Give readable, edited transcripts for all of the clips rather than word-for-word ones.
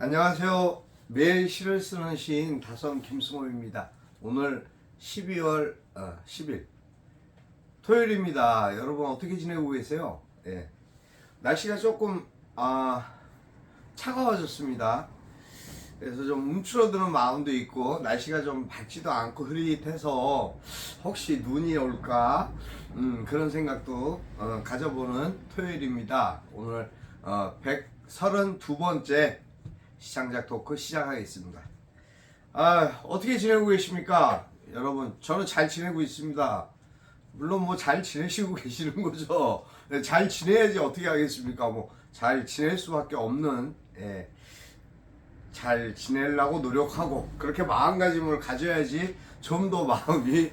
안녕하세요. 매일 시를 쓰는 시인 다선 김승호입니다. 오늘 12월 10일 토요일입니다. 여러분 어떻게 지내고 계세요? 예. 날씨가 조금 차가워졌습니다. 그래서 좀 움츠러드는 마음도 있고 날씨가 좀 밝지도 않고 흐릿해서 혹시 눈이 올까 그런 생각도 가져보는 토요일입니다. 오늘 132번째 시장작 토크 시작하겠습니다. 어떻게 지내고 계십니까? 여러분, 저는 잘 지내고 있습니다. 물론 뭐 잘 지내시고 계시는 거죠. 네, 잘 지내야지 어떻게 하겠습니까? 뭐 잘 지낼 수밖에 없는, 잘 지내려고 노력하고 그렇게 마음가짐을 가져야지 좀 더 마음이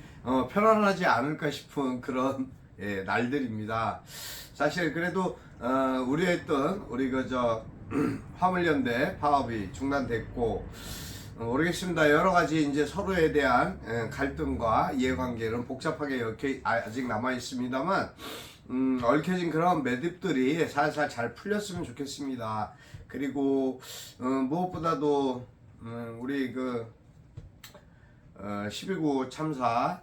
편안하지 않을까 싶은 그런 날들입니다. 사실 그래도 우려했던 우리 그저 화물연대 파업이 중단됐고 모르겠습니다. 여러 가지 이제 서로에 대한 갈등과 이해관계는 복잡하게 아직 남아 있습니다만 얽혀진 그런 매듭들이 살살 잘 풀렸으면 좋겠습니다. 그리고 무엇보다도 우리 그 12구 참사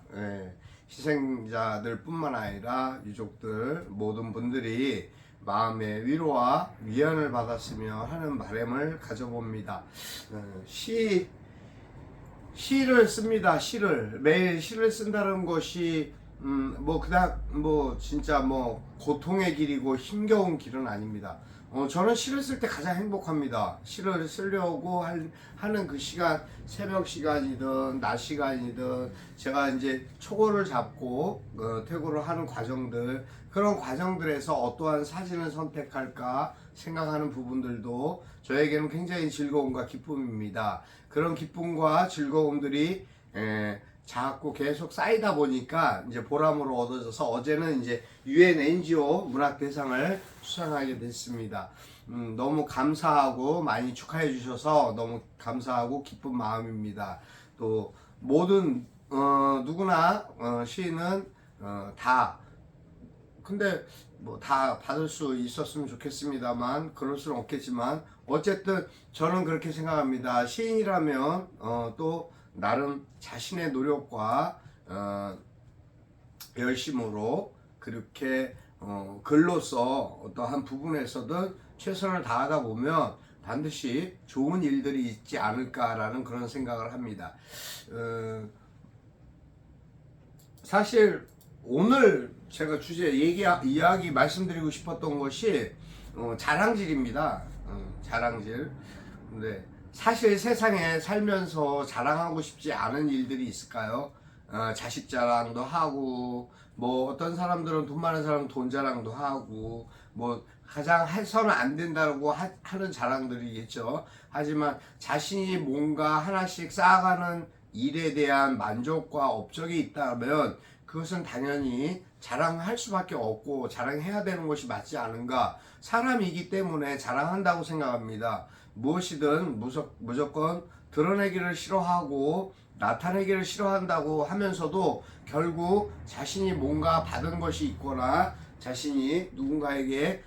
희생자들 뿐만 아니라 유족들 모든 분들이 마음의 위로와 위안을 받았으며 하는 바람을 가져봅니다. 시를 씁니다. 시를 매일 시를 쓴다는 것이 뭐 그닥 뭐 진짜 뭐 고통의 길이고 힘겨운 길은 아닙니다. 저는 시를 쓸 때 가장 행복합니다. 시를 쓰려고 하는 그 시간, 새벽 시간이든 낮 시간이든 제가 이제 초고를 잡고 퇴고를 하는 과정들, 그런 과정들에서 어떠한 사진을 선택할까 생각하는 부분들도 저에게는 굉장히 즐거움과 기쁨입니다. 그런 기쁨과 즐거움들이 자꾸 계속 쌓이다 보니까 이제 보람으로 얻어져서 어제는 이제 UN NGO 문학대상을 수상하게 됐습니다. 너무 감사하고 많이 축하해 주셔서 너무 감사하고 기쁜 마음입니다. 또 모든 누구나 시인은 다 근데 뭐 다 받을 수 있었으면 좋겠습니다만 그럴 수는 없겠지만 어쨌든 저는 그렇게 생각합니다. 시인이라면 또 나름 자신의 노력과 열심으로 그렇게 글로써 어떠한 부분에서든 최선을 다하다 보면 반드시 좋은 일들이 있지 않을까라는 그런 생각을 합니다. 사실 오늘 제가 이야기 말씀드리고 싶었던 것이 자랑질입니다. 자랑질. 근데 사실 세상에 살면서 자랑하고 싶지 않은 일들이 있을까요? 자식 자랑도 하고, 뭐 어떤 사람들은 돈 많은 사람은 돈 자랑도 하고, 뭐 가장 해서는 안 된다고 하는 자랑들이겠죠. 하지만 자신이 뭔가 하나씩 쌓아가는 일에 대한 만족과 업적이 있다면 그것은 당연히 자랑할 수밖에 없고 자랑해야 되는 것이 맞지 않은가. 사람이기 때문에 자랑한다고 생각합니다. 무엇이든 무조건 드러내기를 싫어하고 나타내기를 싫어한다고 하면서도 결국 자신이 뭔가 받은 것이 있거나 자신이 누군가에게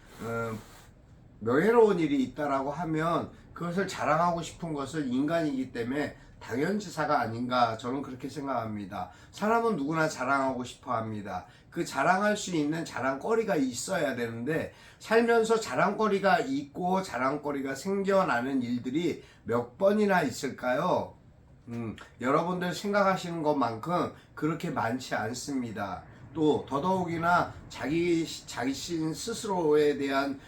명예로운 일이 있다라고 하면 그것을 자랑하고 싶은 것은 인간이기 때문에 당연지사가 아닌가 저는 그렇게 생각합니다. 사람은 누구나 자랑하고 싶어 합니다. 그 자랑할 수 있는 자랑거리가 있어야 되는데 살면서 자랑거리가 있고 자랑거리가 생겨나는 일들이 몇 번이나 있을까요? 여러분들 생각하시는 것만큼 그렇게 많지 않습니다. 또 더더욱이나 자신 스스로에 대한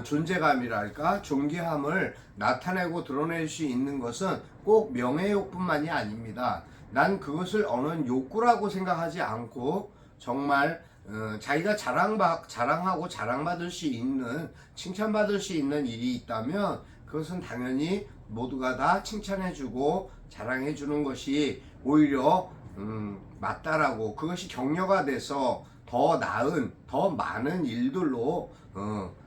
존재감이랄까 존귀함을 나타내고 드러낼 수 있는 것은 꼭 명예욕뿐만이 아닙니다. 난 그것을 어느 욕구라고 생각하지 않고 정말 자기가 자랑하고 자랑받을 수 있는 칭찬받을 수 있는 일이 있다면 그것은 당연히 모두가 다 칭찬해주고 자랑해주는 것이 오히려 맞다라고 그것이 격려가 돼서 더 나은 더 많은 일들로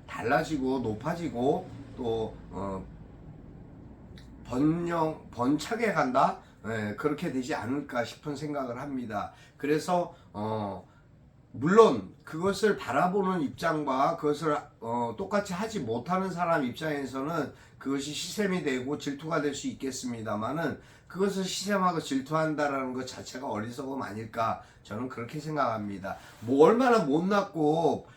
달라지고 높아지고 또 번창해 간다. 그렇게 되지 않을까 싶은 생각을 합니다. 그래서 물론 그것을 바라보는 입장과 그것을 똑같이 하지 못하는 사람 입장에서는 그것이 시샘이 되고 질투가 될 수 있겠습니다만은, 그것을 시샘하고 질투한다라는 것 자체가 어리석음 아닐까, 저는 그렇게 생각합니다. 뭐 얼마나 못났고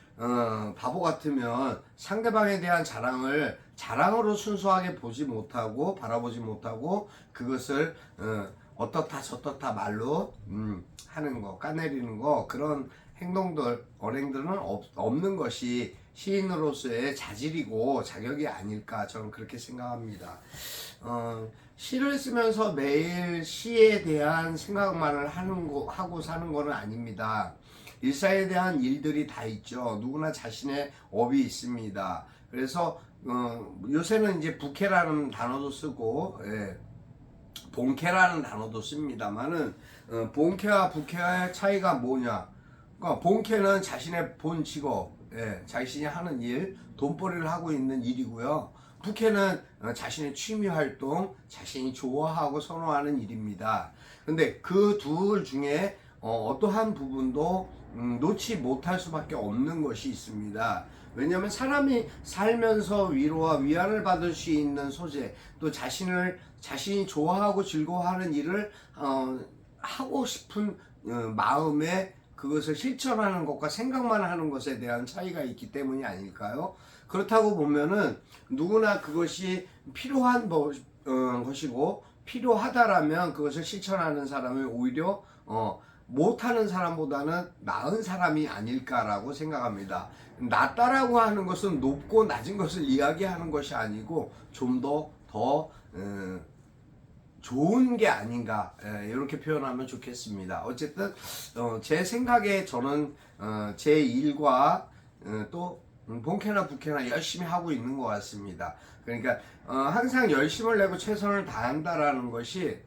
바보 같으면 상대방에 대한 자랑을 자랑으로 순수하게 보지 못하고 바라보지 못하고 그것을 어떻다 저떻다 말로 하는 거, 까내리는 거, 그런 행동들, 언행들은 없는 것이 시인으로서의 자질이고 자격이 아닐까, 저는 그렇게 생각합니다. 시를 쓰면서 매일 시에 대한 생각만을 하고 사는 거는 아닙니다. 일상에 대한 일들이 다 있죠. 누구나 자신의 업이 있습니다. 그래서 요새는 이제 부캐라는 단어도 쓰고, 예, 본캐라는 단어도 씁니다만은, 본캐와 부캐의 차이가 뭐냐? 그러니까 본캐는 자신의 본 직업, 예, 자신이 하는 일, 돈벌이를 하고 있는 일이고요. 부캐는 자신의 취미 활동, 자신이 좋아하고 선호하는 일입니다. 근데 그 둘 중에 어떠한 부분도 놓지 못할 수밖에 없는 것이 있습니다. 왜냐하면 사람이 살면서 위로와 위안을 받을 수 있는 소재, 또 자신이 좋아하고 즐거워하는 일을 하고 싶은 마음에 그것을 실천하는 것과 생각만 하는 것에 대한 차이가 있기 때문이 아닐까요? 그렇다고 보면은 누구나 그것이 필요한 것이고, 필요하다라면 그것을 실천하는 사람이 오히려 못하는 사람보다는 나은 사람이 아닐까라고 생각합니다. 낫다라고 하는 것은 높고 낮은 것을 이야기하는 것이 아니고 좀 더 좋은 게 아닌가, 이렇게 표현하면 좋겠습니다. 어쨌든 제 생각에 저는 제 일과 또 본캐나 부캐나 열심히 하고 있는 것 같습니다. 그러니까 항상 열심을 내고 최선을 다한다라는 것이,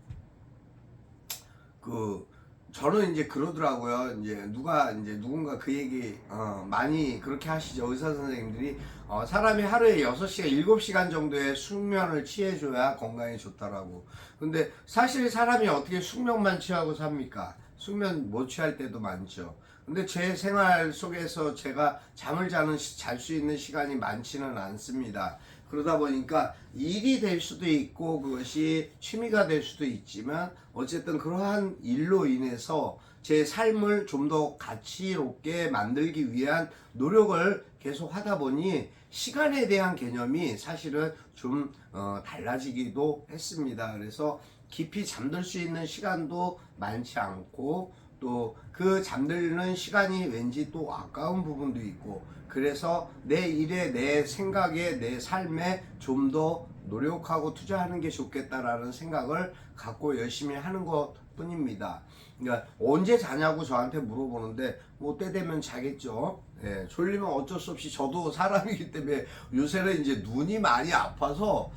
저는 이제 그러더라고요. 이제 누군가 그 얘기 많이 그렇게 하시죠. 의사 선생님들이 사람이 하루에 6시간, 7시간 정도의 숙면을 취해줘야 건강에 좋다라고. 근데 사실 사람이 어떻게 숙면만 취하고 삽니까? 숙면 못 취할 때도 많죠. 근데 제 생활 속에서 제가 잠을 잘 수 있는 시간이 많지는 않습니다. 그러다 보니까 일이 될 수도 있고 그것이 취미가 될 수도 있지만, 어쨌든 그러한 일로 인해서 제 삶을 좀 더 가치롭게 만들기 위한 노력을 계속 하다 보니 시간에 대한 개념이 사실은 좀 달라지기도 했습니다. 그래서 깊이 잠들 수 있는 시간도 많지 않고, 또 그 잠드는 시간이 왠지 또 아까운 부분도 있고, 그래서 내 일에, 내 생각에, 내 삶에 좀 더 노력하고 투자하는 게 좋겠다라는 생각을 갖고 열심히 하는 것 뿐입니다. 그러니까 언제 자냐고 저한테 물어보는데 뭐 때 되면 자겠죠. 예, 졸리면 어쩔 수 없이, 저도 사람이기 때문에 요새는 이제 눈이 많이 아파서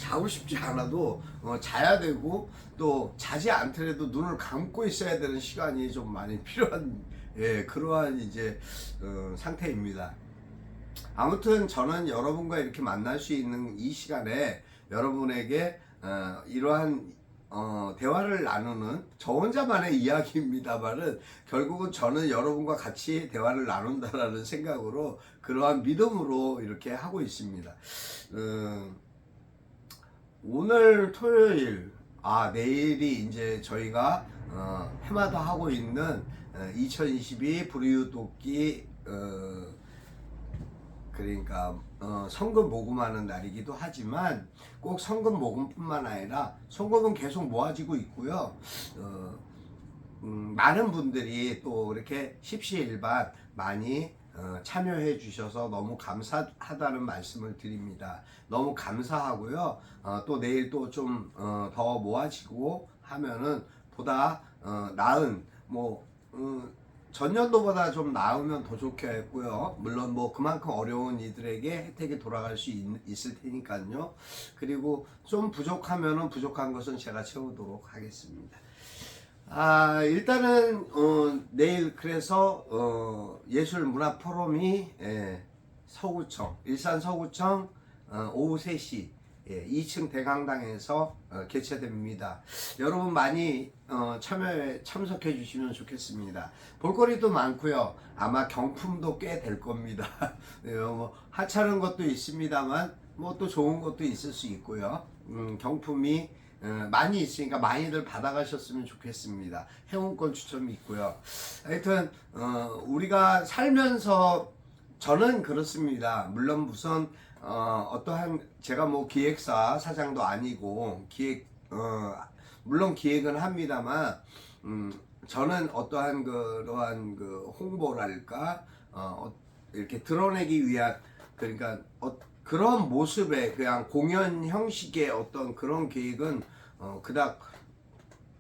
자고 싶지 않아도 자야 되고, 또 자지 않더라도 눈을 감고 있어야 되는 시간이 좀 많이 필요한, 예, 그러한 이제 상태입니다. 아무튼 저는 여러분과 이렇게 만날 수 있는 이 시간에 여러분에게 이러한 대화를 나누는 저 혼자만의 이야기입니다만은, 결국은 저는 여러분과 같이 대화를 나눈다라는 생각으로, 그러한 믿음으로 이렇게 하고 있습니다. 오늘 토요일, 내일이 이제 저희가 해마다 하고 있는 2022 불이웃돕기, 그러니까 성금 모금하는 날이기도 하지만, 꼭 성금 모금뿐만 아니라 성금은 계속 모아지고 있고요. 많은 분들이 또 이렇게 십시일반 많이 참여해 주셔서 너무 감사하다는 말씀을 드립니다. 너무 감사하고요. 또 내일 또 좀 더 모아지고 하면은 보다 나은, 전년도보다 좀 나으면 더 좋겠고요. 물론 그만큼 어려운 이들에게 혜택이 돌아갈 수 있을 테니까요. 그리고 좀 부족하면은 부족한 것은 제가 채우도록 하겠습니다. 일단은 내일 그래서 예술문화포럼이 서구청, 일산 서구청 오후 3시 2층 대강당에서 개최됩니다. 여러분 많이 참여에 참석해 주시면 좋겠습니다. 볼거리도 많고요. 아마 경품도 꽤 될 겁니다. 뭐 하찮은 것도 있습니다만 뭐 또 좋은 것도 있을 수 있고요. 경품이 많이 있으니까 많이들 받아가셨으면 좋겠습니다. 행운권 추첨이 있고요. 하여튼 우리가 살면서 저는 그렇습니다. 물론 무슨 어떠한 제가 뭐 기획사 사장도 아니고 물론 기획은 합니다만 저는 어떠한 그러한 그 홍보랄까 이렇게 드러내기 위한 그러니까 그런 모습의 그냥 공연 형식의 어떤 그런 계획은 그닥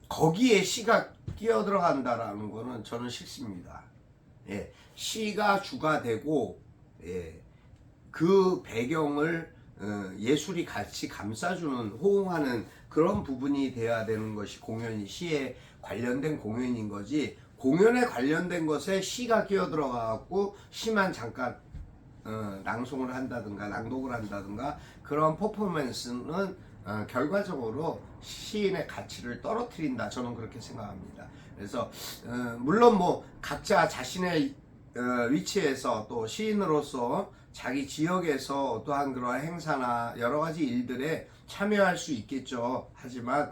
거기에 시가 끼어 들어간다라는 거는 저는 싫습니다. 예, 시가 주가 되고 그 배경을 예술이 같이 감싸주는 호응하는 그런 부분이 돼야 되는 것이 공연이 시에 관련된 공연인 거지 공연에 관련된 것에 시가 끼어 들어가갖고 시만 잠깐 낭송을 한다든가 낭독을 한다든가 그런 퍼포먼스는 결과적으로 시인의 가치를 떨어뜨린다 저는 그렇게 생각합니다. 그래서 물론 뭐 각자 자신의 위치에서 또 시인으로서 자기 지역에서 어떠한 그러한 행사나 여러 가지 일들에 참여할 수 있겠죠. 하지만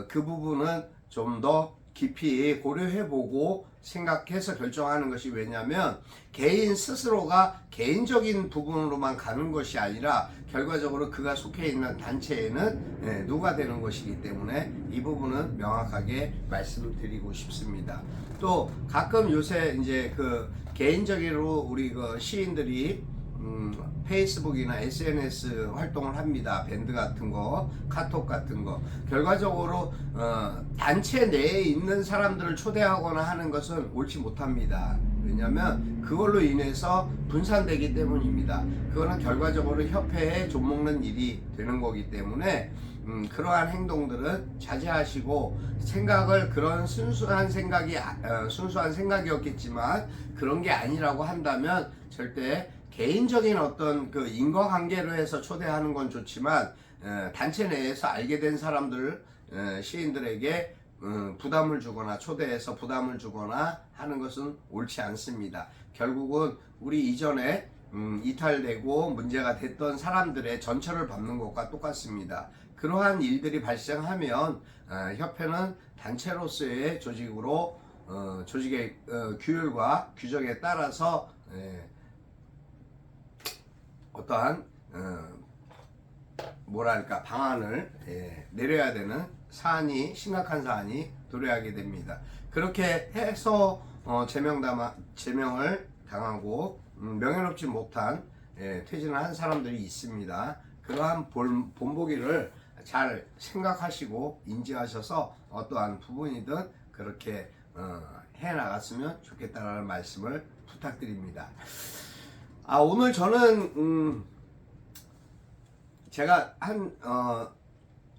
그 부분은 좀 더 깊이 고려해보고 생각해서 결정하는 것이 왜냐하면 개인 스스로가 개인적인 부분으로만 가는 것이 아니라 결과적으로 그가 속해 있는 단체에는 누가 되는 것이기 때문에 이 부분은 명확하게 말씀드리고 싶습니다. 또 가끔 요새 이제 그 개인적으로 우리 그 시인들이 페이스북이나 SNS 활동을 합니다. 밴드 같은 거, 카톡 같은 거. 결과적으로 단체 내에 있는 사람들을 초대하거나 하는 것은 옳지 못합니다. 왜냐하면 그걸로 인해서 분산되기 때문입니다. 그거는 결과적으로 협회에 좀먹는 일이 되는 거기 때문에 그러한 행동들은 자제하시고 생각을 그런 순수한 생각이었겠지만 그런 게 아니라고 한다면 절대 개인적인 어떤 그 인과관계로 해서 초대하는 건 좋지만 단체 내에서 알게 된 사람들 시인들에게 부담을 주거나 초대해서 부담을 주거나 하는 것은 옳지 않습니다. 결국은 우리 이전에 이탈되고 문제가 됐던 사람들의 전처를 밟는 것과 똑같습니다. 그러한 일들이 발생하면 협회는 단체로서의 조직으로 조직의 규율과 규정에 따라서 어떠한 뭐랄까 방안을 내려야 되는 사안이 심각한 사안이 도래하게 됩니다. 그렇게 해서 제명을 당하고 명예롭지 못한 퇴진을 한 사람들이 있습니다. 그러한 본보기를 잘 생각하시고 인지하셔서 어떠한 부분이든 그렇게 해 나갔으면 좋겠다라는 말씀을 부탁드립니다. 오늘 저는 제가 한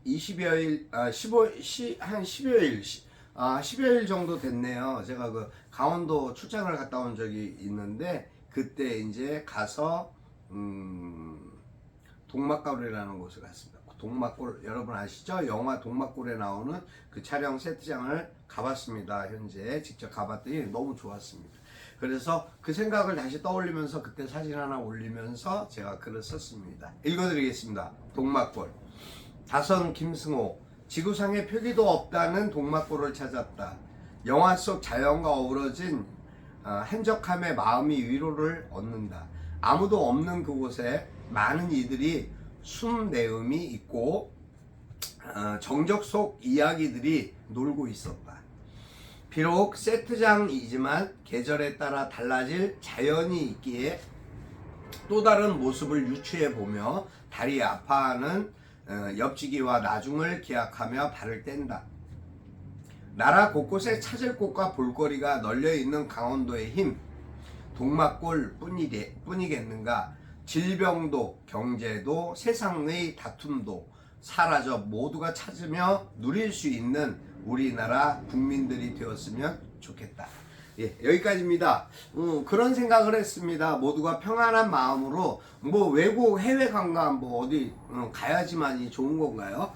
20여일 한 10여일 정도 됐네요. 제가 그 강원도 출장을 갔다 온 적이 있는데 그때 이제 가서 동막골이라는 곳을 갔습니다. 동막골 여러분 아시죠? 영화 동막골에 나오는 그 촬영 세트장을 가봤습니다. 현재 직접 가봤더니 너무 좋았습니다. 그래서 그 생각을 다시 떠올리면서 그때 사진 하나 올리면서 제가 글을 썼습니다. 읽어드리겠습니다. 동막골. 다선 김승호. 지구상에 표기도 없다는 동막골을 찾았다. 영화 속 자연과 어우러진 한적함에 마음이 위로를 얻는다. 아무도 없는 그곳에 많은 이들이 숨내음이 있고 정적 속 이야기들이 놀고 있었다. 비록 세트장이지만 계절에 따라 달라질 자연이 있기에 또 다른 모습을 유추해보며 다리 아파하는 옆지기와 나중을 기약하며 발을 뗀다. 나라 곳곳에 찾을 곳과 볼거리가 널려있는 강원도의 힘, 동막골 뿐이겠는가. 질병도 경제도 세상의 다툼도 사라져 모두가 찾으며 누릴 수 있는 우리나라 국민들이 되었으면 좋겠다. 예, 여기까지입니다. 그런 생각을 했습니다. 모두가 평안한 마음으로 뭐 외국 해외 관광 뭐 어디 가야지만이 좋은 건가요?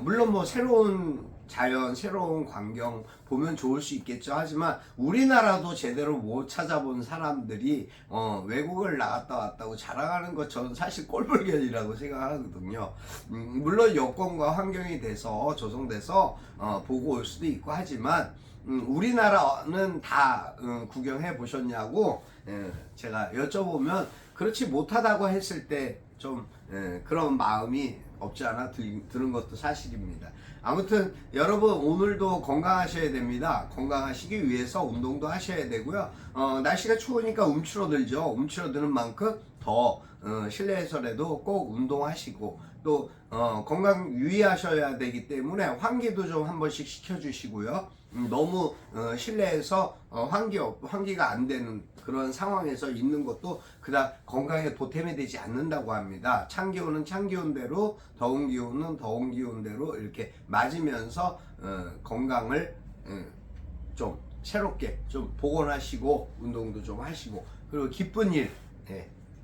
물론 뭐 새로운 자연, 새로운 광경 보면 좋을 수 있겠죠. 하지만 우리나라도 제대로 못 찾아본 사람들이 외국을 나갔다 왔다고 자랑하는 것 저는 사실 꼴불견이라고 생각하거든요. 물론 여건과 환경이 돼서 조성돼서 보고 올 수도 있고 하지만 우리나라는 다 구경해 보셨냐고 제가 여쭤보면 그렇지 못하다고 했을 때 좀 그런 마음이 없지 않아 드는 것도 사실입니다. 아무튼 여러분 오늘도 건강하셔야 됩니다. 건강하시기 위해서 운동도 하셔야 되고요. 날씨가 추우니까 움츠러들죠. 움츠러드는 만큼 더 실내에서라도 꼭 운동하시고 또 건강 유의하셔야 되기 때문에 환기도 좀 한 번씩 시켜주시고요. 너무 실내에서 환기가 안 되는 그런 상황에서 있는 것도 그닥 건강에 보탬이 되지 않는다고 합니다. 찬 기온은 찬 기온대로, 더운 기온은 더운 기온대로 이렇게 맞으면서 건강을 좀 새롭게 좀 복원하시고 운동도 좀 하시고 그리고 기쁜 일,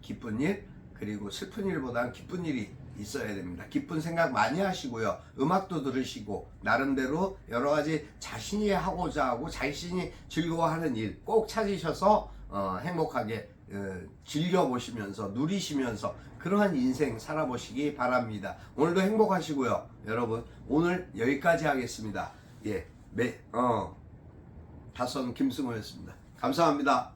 기쁜 일 그리고 슬픈 일보다는 기쁜 일이 있어야 됩니다. 기쁜 생각 많이 하시고요. 음악도 들으시고 나름대로 여러 가지 자신이 하고자 하고 자신이 즐거워하는 일 꼭 찾으셔서 행복하게 즐겨보시면서 누리시면서 그러한 인생 살아보시기 바랍니다. 오늘도 행복하시고요. 여러분 오늘 여기까지 하겠습니다. 예, 다선 김승호였습니다. 감사합니다.